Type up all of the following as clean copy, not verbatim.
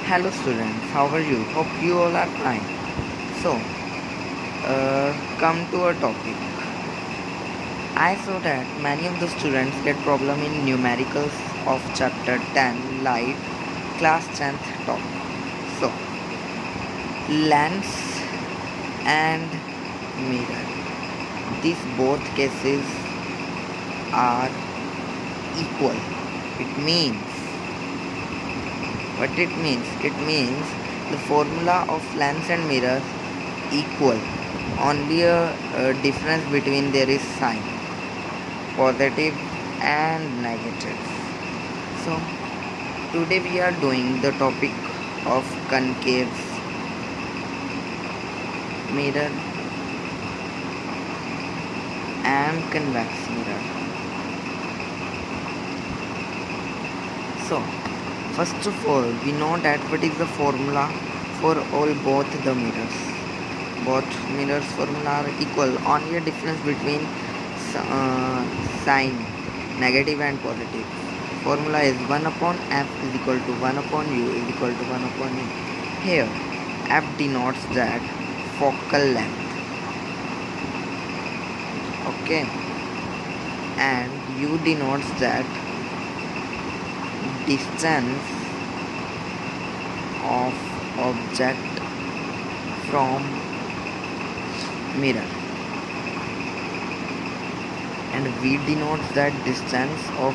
Hello students, how are you? Hope you all are fine. So, come to a topic. I saw that many of the students get problem in numericals of chapter 10 light class 10th topic. So, lens and mirror. These both cases are equal. It means what it means? It means the formula of lens and mirror equal. Only a difference between there is sign, positive and negative. So today we are doing the topic of concave mirror and convex mirror. So first of all, we know that what is the formula for all both the mirrors. Both mirrors formula are equal. Only a difference between sign, negative and positive. Formula is 1 upon f is equal to 1 upon u is equal to 1 upon u. Here, f denotes that focal length. Okay. And u denotes that distance of object from mirror, and v denotes that distance of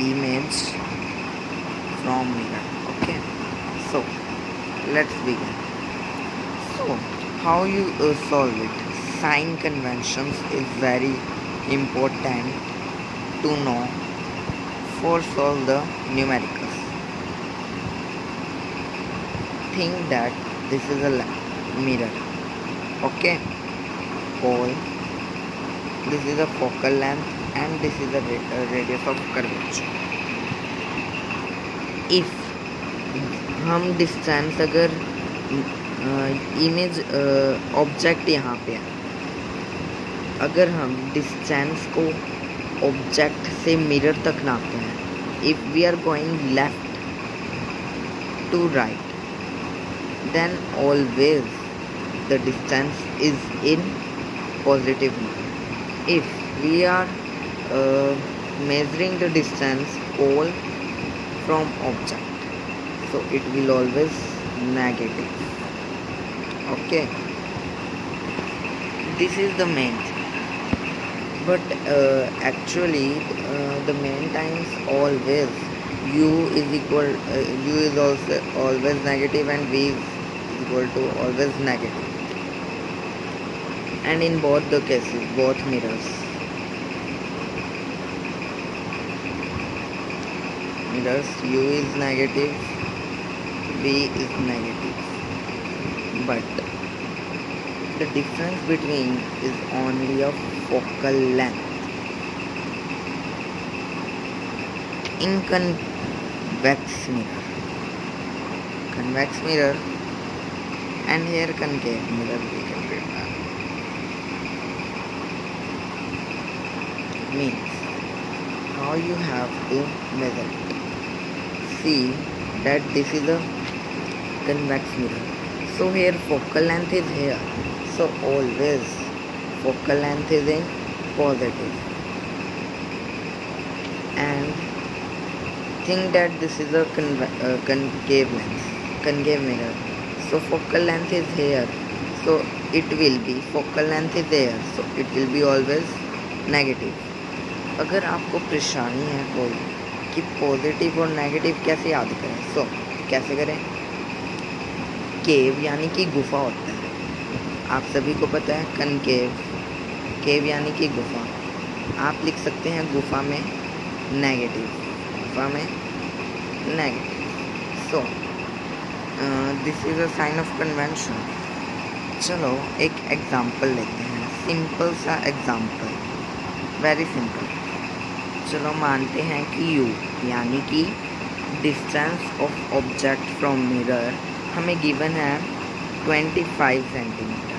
image from mirror. Okay, so let's begin. So how you solve it? Sign conventions is very important to know for solve the numericals. Think that this is a mirror. Okay, pole, this is a focal length and this is a radius of curvature. If हम distance अगर image object यहाँ पे है, अगर हम distance को object से mirror तक नापते हैं, if we are going left to right, then always the distance is in positive number. If we are measuring the distance pole from object, so it will always negative. Okay, this is the main thing, but actually the main times always u is equal u is also always negative and v is equal to always negative, and in both the cases, both mirrors u is negative, v is negative, but the difference between is only a focal length. In convex mirror and here concave mirror we can prepare. Means how you have to measure it. See that this is a convex mirror, so here focal length is here, so always focal length is in positive, and think that this is a concave mirror, so focal length is here, so it will be focal length is there, so it will be always negative. अगर आपको परेशानी है कोई कि positive और negative कैसे याद करें, सो कैसे करें? केव यानी कि गुफा होता है, आप सभी को पता है कनकेव, केव यानी कि गुफा, आप लिख सकते हैं गुफा में नेगेटिव, गुफा में negative. So this is a sign of convention. चलो एक एग्जांपल लेते हैं, सिंपल सा एग्जांपल, वेरी सिंपल. चलो मानते हैं कि u यानी कि distance of object from mirror हमें गिवन है 25 centimetre.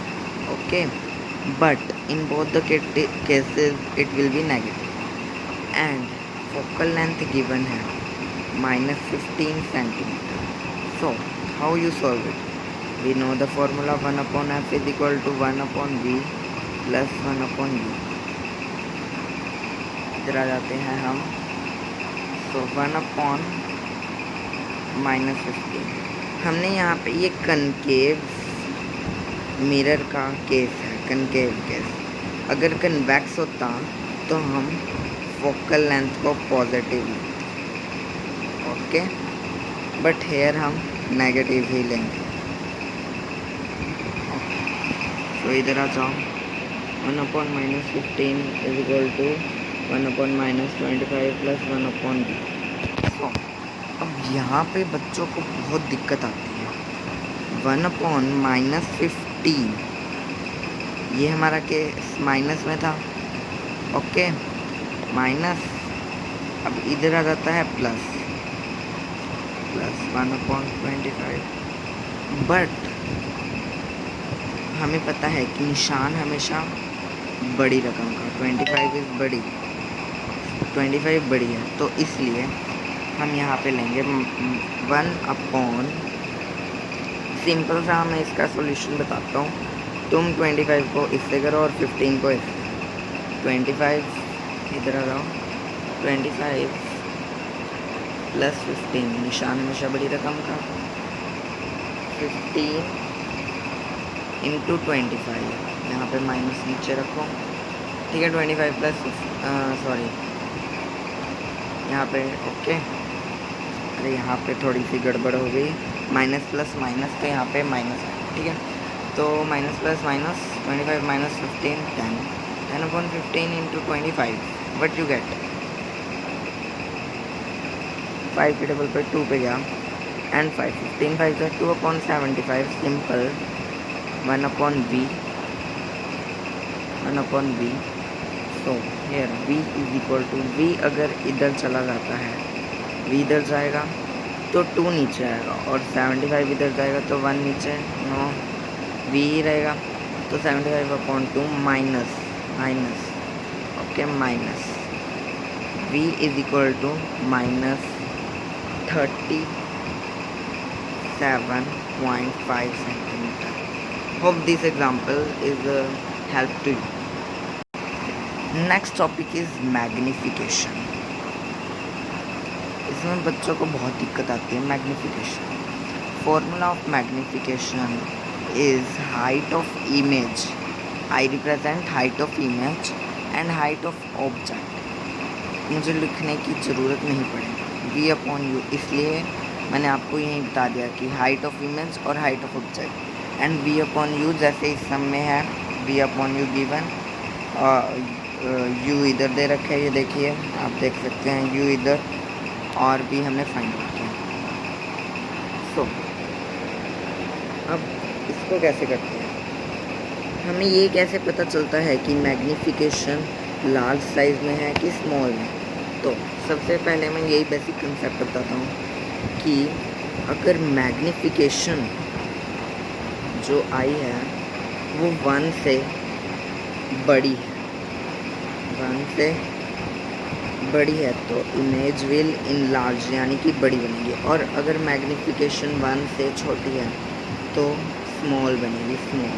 Okay, but in both the cases it will be negative, and focal length given है minus 15 centimeter. So how you solve it? We know the formula 1 upon f is equal to 1 upon v plus 1 upon v. इधर आ जाते हैं हम. So 1 upon minus 15. हमने यहाँ पे ये concave mirror का केस है, कनकेव केस. अगर कन्वेक्स होता तो हम फोकल लेंथ को पॉजिटिव लेते, ओके, बट हेयर हम नेगेटिव ही लेंगे. तो इधर आ जाओ. 1 upon minus 15 is equal to 1 upon minus 25 plus 1 upon b. so, अब यहाँ पे बच्चों को बहुत दिक्कत आती है. 1 upon minus 15 ये हमारा केस माइनस में था, ओके, माइनस. अब इधर आ जाता है प्लस 1 upon 25. बट हमें पता है कि निशान हमेशा बड़ी रकम का, 25 इज बड़ी, 25 बड़ी है, तो इसलिए हम यहाँ पे लेंगे 1 अपॉन. सिंपल सा मैं इसका सॉल्यूशन बताता हूँ. तुम 25 को इससे करो और 15 को इससे. 25 इधर आ जाओ. 25 प्लस 15 निशान हमेशा बड़ी रकम का. 15 इंटू 25, यहाँ पे माइनस नीचे रखो, ठीक है. 25 प्लस सॉरी यहाँ पे, ओके. अरे यहाँ पे थोड़ी सी गड़बड़ हो गई. माइनस प्लस माइनस, तो यहाँ पे माइनस है, ठीक है. तो minus plus minus 25 minus 15 10 upon 15 into 25. What you get? 5 के टेबल पे 2 पे गया एंड 5 15 5 का 2 upon 75. Simple 1 upon v, 1 upon v. So here v is equal to, v अगर इधर चला जाता है, v इधर जाएगा तो 2 नीचे आएगा, और 75 इधर जाएगा तो 1 नीचे, नो, v ही रहेगा. तो 75 upon 2 minus minus, okay, minus v is equal to minus 37.5 centimetre. Hope this example is help to you. Next topic is magnification. इसमें बच्चों को बहुत दिक्कत आती है. Magnification, formula of magnification is height of image. I represent height of image and height of object. मुझे लिखने की ज़रूरत नहीं पड़ेगी, v अपॉन यू. इसलिए मैंने आपको यही बता दिया कि हाइट ऑफ इमेज और height of object. And v upon you जैसे इस सम में है, v upon you given, u इधर दे रखा है, ये देखिए आप देख सकते हैं, u इधर और v हमने फाइंड किया. सो अब इसको कैसे करते हैं? हमें ये कैसे पता चलता है कि मैग्निफिकेशन लार्ज साइज़ में है कि स्मॉल में? तो सबसे पहले मैं यही बेसिक कंसेप्ट बताता हूँ कि अगर मैग्निफिकेशन जो आई है वो 1 से बड़ी है, 1 से बड़ी है तो इमेज विल इनलार्ज, यानी कि बड़ी बनेगी. और अगर मैग्निफिकेशन 1 से छोटी है तो स्मॉल बनेगी, स्मॉल.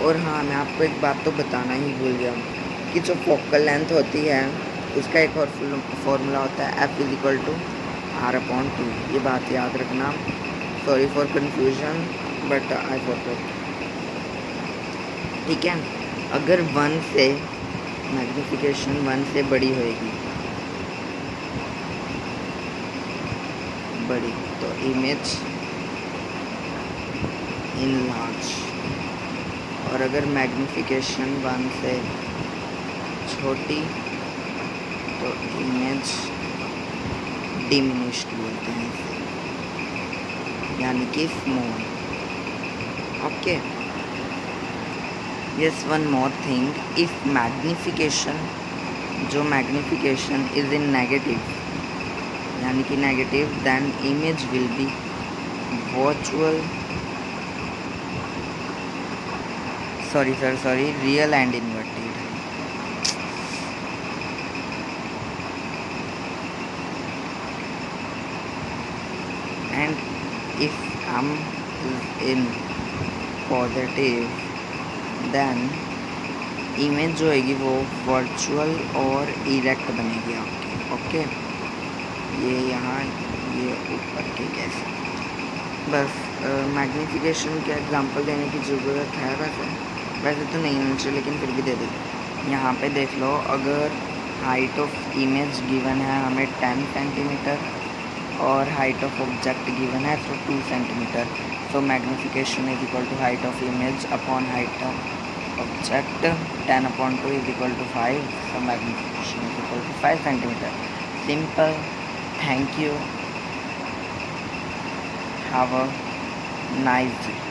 और हाँ, मैं आपको एक बात तो बताना ही भूल गया कि जो फोकल लेंथ होती है उसका एक और फॉर्मूला होता है, f is equal to r upon 2. ये बात याद रखना. Sorry for confusion but I forgot, ठीक है. अगर 1 से मैग्निफिकेशन 1 से बड़ी होएगी, बड़ी, तो इमेज इन लार्ज. और अगर मैग्निफिकेशन 1 से छोटी तो इमेज डिमिनिश्ड बोलते हैं इसे, यानी कि small. Okay. Yes, one more thing, if magnification, जो मैग्निफिकेशन इज इन नेगेटिव, यानी कि negative, then image will be virtual, sorry real and inverted. and if m is in positive then image जो होगी वो वर्चुअल और erect बनेगी आपकी। Okay, ये यहाँ ये ऊपर के कैसे, बस मैग्नीफिकेशन के एग्जांपल देने की ज़रूरत है वैसे तो नहीं होना चाहिए, लेकिन फिर भी दे देते। यहाँ पे देख लो, अगर हाइट ऑफ इमेज गिवन है हमें 10 सेंटीमीटर और हाइट ऑफ ऑब्जेक्ट गिवन है तो 2 centimetre, so magnification is equal to height of image upon height of object 10/2 is equal to 5, so magnification is equal to 5 centimeter. Simple. Thank you. Have a nice day.